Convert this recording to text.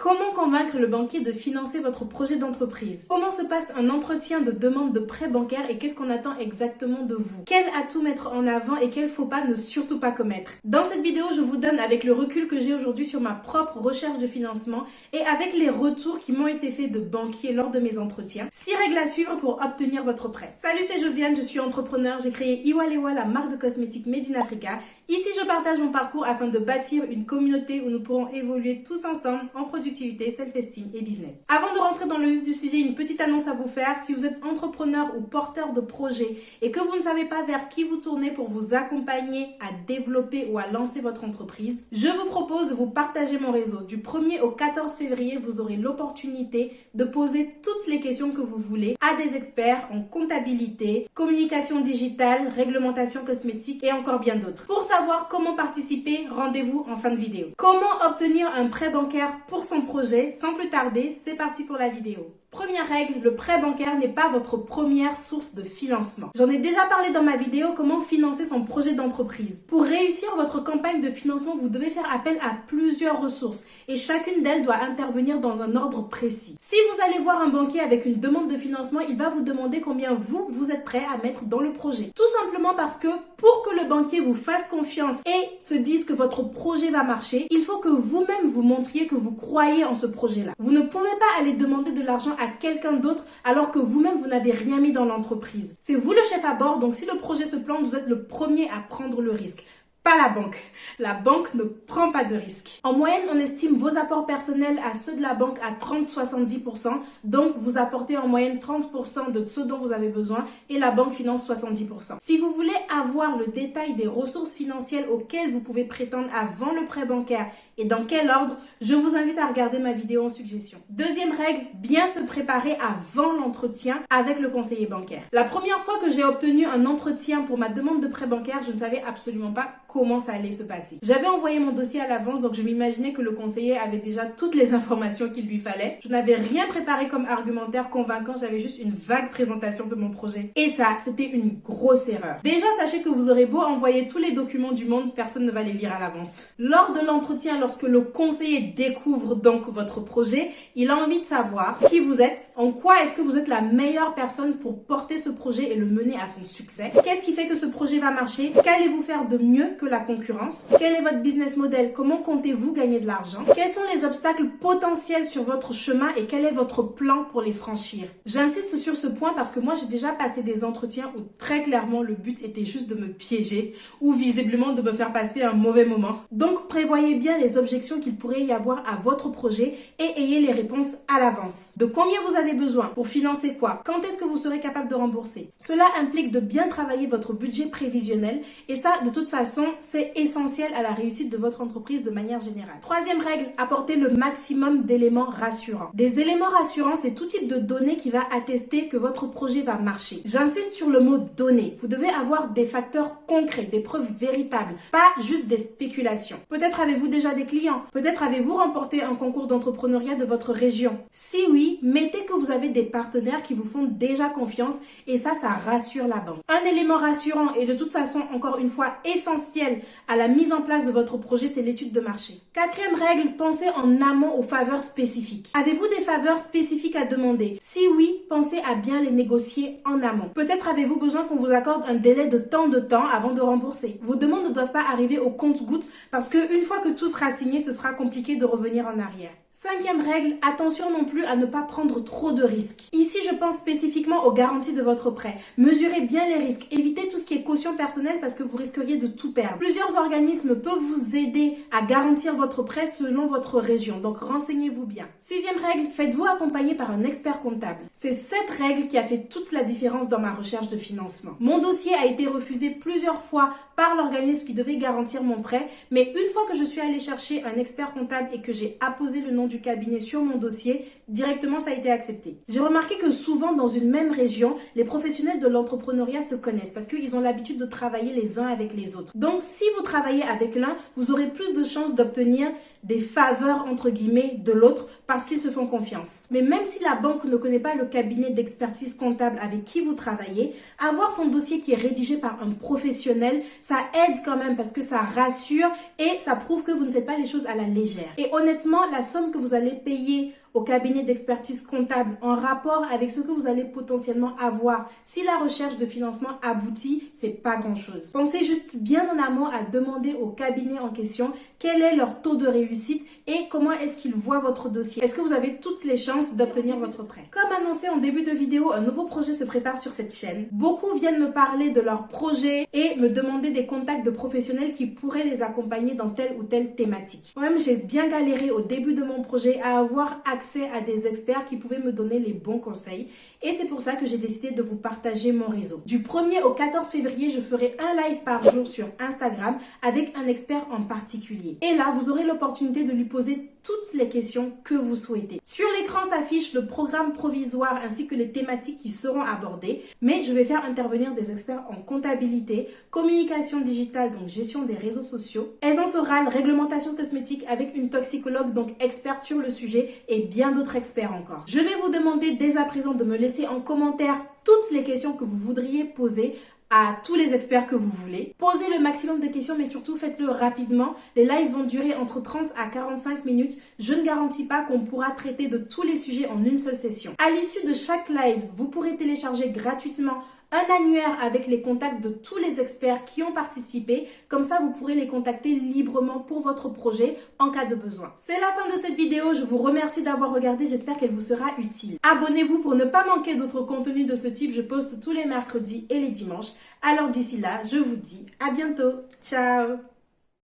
Comment convaincre le banquier de financer votre projet d'entreprise? Comment se passe un entretien de demande de prêt bancaire et qu'est-ce qu'on attend exactement de vous? Quel atout mettre en avant et quel faux pas ne surtout pas commettre? Dans cette vidéo, je vous donne avec le recul que j'ai aujourd'hui sur ma propre recherche de financement et avec les retours qui m'ont été faits de banquiers lors de mes entretiens, 6 règles à suivre pour obtenir votre prêt. Salut, c'est Josiane, je suis entrepreneur, j'ai créé Iwalewa, la marque de cosmétiques Made in Africa. Ici, je partage mon parcours afin de bâtir une communauté où nous pourrons évoluer tous ensemble en productivité, self-esteem et business. Avant de rentrer dans le vif du sujet, une petite annonce à vous faire. Si vous êtes entrepreneur ou porteur de projet et que vous ne savez pas vers qui vous tourner pour vous accompagner à développer ou à lancer votre entreprise, je vous propose de vous partager mon réseau. Du 1er au 14 février, vous aurez l'opportunité de poser toutes les questions que vous voulez à des experts en comptabilité, communication digitale, réglementation cosmétique et encore bien d'autres. Pour savoir comment participer, rendez-vous en fin de vidéo. Comment obtenir un prêt bancaire pour son projet? Sans plus tarder, c'est parti pour la vidéo. Première règle, le prêt bancaire n'est pas votre première source de financement. J'en ai déjà parlé dans ma vidéo comment financer son projet d'entreprise. Pour réussir votre campagne de financement, vous devez faire appel à plusieurs ressources et chacune d'elles doit intervenir dans un ordre précis. Si vous allez voir un banquier avec une demande de financement, il va vous demander combien vous êtes prêt à mettre dans le projet. Tout simplement parce que pour que le banquier vous fasse confiance et se dise que votre projet va marcher, il faut que vous-même vous montriez que vous croyez en ce projet-là. Vous ne pouvez pas aller demander de l'argent à quelqu'un d'autre alors que vous-même vous n'avez rien mis dans l'entreprise. C'est vous le chef à bord, donc si le projet se plante, vous êtes le premier à prendre le risque. Pas la banque. La banque ne prend pas de risque. En moyenne, on estime vos apports personnels à ceux de la banque à 30-70%. Donc, vous apportez en moyenne 30% de ce dont vous avez besoin et la banque finance 70%. Si vous voulez avoir le détail des ressources financières auxquelles vous pouvez prétendre avant le prêt bancaire et dans quel ordre, je vous invite à regarder ma vidéo en suggestion. Deuxième règle, bien se préparer avant l'entretien avec le conseiller bancaire. La première fois que j'ai obtenu un entretien pour ma demande de prêt bancaire, je ne savais absolument pas comment ça allait se passer. J'avais envoyé mon dossier à l'avance, donc je m'imaginais que le conseiller avait déjà toutes les informations qu'il lui fallait. Je n'avais rien préparé comme argumentaire convaincant, j'avais juste une vague présentation de mon projet. Et ça, c'était une grosse erreur. Déjà, sachez que vous aurez beau envoyer tous les documents du monde, personne ne va les lire à l'avance. Lors de l'entretien, lorsque le conseiller découvre donc votre projet, il a envie de savoir qui vous êtes, en quoi est-ce que vous êtes la meilleure personne pour porter ce projet et le mener à son succès. Qu'est-ce qui fait que ce projet va marcher? Qu'allez-vous faire de mieux que la concurrence? Quel est votre business model? Comment comptez-vous gagner de l'argent? Quels sont les obstacles potentiels sur votre chemin et quel est votre plan pour les franchir? J'insiste sur ce point parce que moi j'ai déjà passé des entretiens où très clairement le but était juste de me piéger ou visiblement de me faire passer un mauvais moment. Donc prévoyez bien les objections qu'il pourrait y avoir à votre projet et ayez les réponses à l'avance. De combien vous avez besoin? Pour financer quoi? Quand est-ce que vous serez capable de rembourser? Cela implique de bien travailler votre budget prévisionnel et ça de toute façon c'est essentiel à la réussite de votre entreprise de manière générale. Troisième règle, apportez le maximum d'éléments rassurants. Des éléments rassurants, c'est tout type de données qui va attester que votre projet va marcher. J'insiste sur le mot données. Vous devez avoir des facteurs concrets, des preuves véritables, pas juste des spéculations. Peut-être avez-vous déjà des clients, peut-être avez-vous remporté un concours d'entrepreneuriat de votre région. Si oui, mettez que vous avez des partenaires qui vous font déjà confiance et ça rassure la banque. Un élément rassurant et de toute façon, encore une fois, essentiel à la mise en place de votre projet, c'est l'étude de marché. Quatrième règle, pensez en amont aux faveurs spécifiques. Avez-vous des faveurs spécifiques à demander? Si oui, pensez à bien les négocier en amont. Peut-être avez-vous besoin qu'on vous accorde un délai de temps avant de rembourser. Vos demandes ne doivent pas arriver au compte-gouttes parce qu'une fois que tout sera signé, ce sera compliqué de revenir en arrière. Cinquième règle, attention non plus à ne pas prendre trop de risques. Ici, je pense spécifiquement aux garanties de votre prêt. Mesurez bien les risques. Évitez tout ce qui est caution personnelle parce que vous risqueriez de tout perdre. Plusieurs organismes peuvent vous aider à garantir votre prêt selon votre région. Donc, renseignez-vous bien. Sixième règle, faites-vous accompagner par un expert comptable. C'est cette règle qui a fait toute la différence dans ma recherche de financement. Mon dossier a été refusé plusieurs fois par l'organisme qui devait garantir mon prêt, mais une fois que je suis allée chercher un expert comptable et que j'ai apposé le nom du cabinet sur mon dossier, directement ça a été accepté. J'ai remarqué que souvent dans une même région, les professionnels de l'entrepreneuriat se connaissent parce qu'ils ont l'habitude de travailler les uns avec les autres. Donc si vous travaillez avec l'un, vous aurez plus de chances d'obtenir des faveurs entre guillemets de l'autre parce qu'ils se font confiance. Mais même si la banque ne connaît pas le cabinet d'expertise comptable avec qui vous travaillez, avoir son dossier qui est rédigé par un professionnel, ça aide quand même parce que ça rassure et ça prouve que vous ne faites pas les choses à la légère. Et honnêtement, la somme que vous allez payer au cabinet d'expertise comptable en rapport avec ce que vous allez potentiellement avoir si la recherche de financement aboutit, c'est pas grand chose. Pensez juste bien en amont à demander au cabinet en question quel est leur taux de réussite et comment est-ce qu'ils voient votre dossier. Est-ce que vous avez toutes les chances d'obtenir votre prêt? Comme annoncé en début de vidéo, un nouveau projet se prépare sur cette chaîne. Beaucoup viennent me parler de leur projet et me demander des contacts de professionnels qui pourraient les accompagner dans telle ou telle thématique. Moi-même, j'ai bien galéré au début de mon projet à avoir accès à des experts qui pouvaient me donner les bons conseils et c'est pour ça que j'ai décidé de vous partager mon réseau. Du 1er au 14 février, je ferai un live par jour sur Instagram avec un expert en particulier. Et là, vous aurez l'opportunité de lui poser toutes les questions que vous souhaitez. Sur l'écran s'affiche le programme provisoire ainsi que les thématiques qui seront abordées, mais je vais faire intervenir des experts en comptabilité, communication digitale, donc gestion des réseaux sociaux, aisance orale, réglementation cosmétique avec une toxicologue, donc experte sur le sujet et bien d'autres experts encore. Je vais vous demander dès à présent de me laisser en commentaire toutes les questions que vous voudriez poser à tous les experts que vous voulez. Posez le maximum de questions, mais surtout faites-le rapidement. Les lives vont durer entre 30 à 45 minutes. Je ne garantis pas qu'on pourra traiter de tous les sujets en une seule session. À l'issue de chaque live, vous pourrez télécharger gratuitement un annuaire avec les contacts de tous les experts qui ont participé. Comme ça, vous pourrez les contacter librement pour votre projet en cas de besoin. C'est la fin de cette vidéo. Je vous remercie d'avoir regardé. J'espère qu'elle vous sera utile. Abonnez-vous pour ne pas manquer d'autres contenus de ce type. Je poste tous les mercredis et les dimanches. Alors d'ici là, je vous dis à bientôt. Ciao!